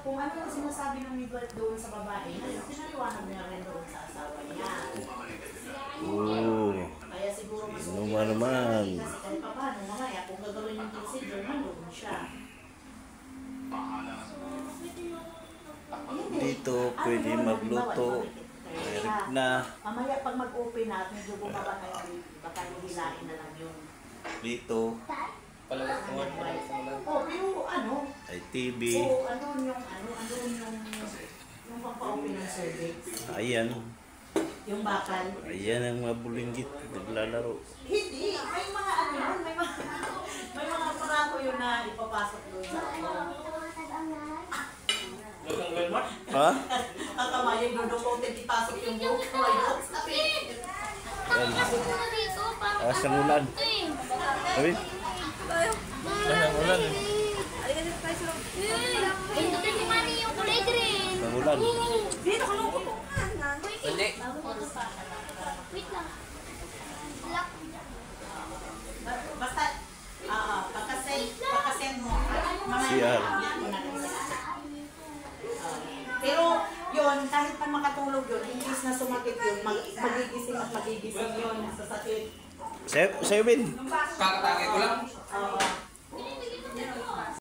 kung ano yung sinasabi ng midwife doon sa babae, pinaliwanag niya rin doon sa asawa niya. Oo. Kaya siguro mas Ano ba naman? Kasi kahit pa paano, mamaya kung gagawin yung procedure, nandun siya. Dito pwede magluto. Meron na. Mamaya pag mag-open na at medyo bumaba na yung baka hilain na lang yung... Dito. Palawag mo lang. Oh, pero ano? Ay TV. Oo, ano yung pang-open ng cervix. Ayan. Yung bakal. Ayan ang mabulinggit. Naglalaro. Hindi, may mga ano yun, may mga parako yun na ipapasok doon sa Ha? Kakamayin doon kung ipasok yung buhok ko. Tapos mo dito, parang Sa ulan. Sabi? Ang ulan. pindutin ni Manny yung kulay green. Sa ulan. Dito ka lang upo. Hindi. Wait lang. Lock. Basta, pagkasend mo. CR. Pero yun, kahit pa makatulog yun, in case na sumakit yun, magigising at magigising yun sa sakit. Sa'yo, Ben. Kakatake ko lang. Oo.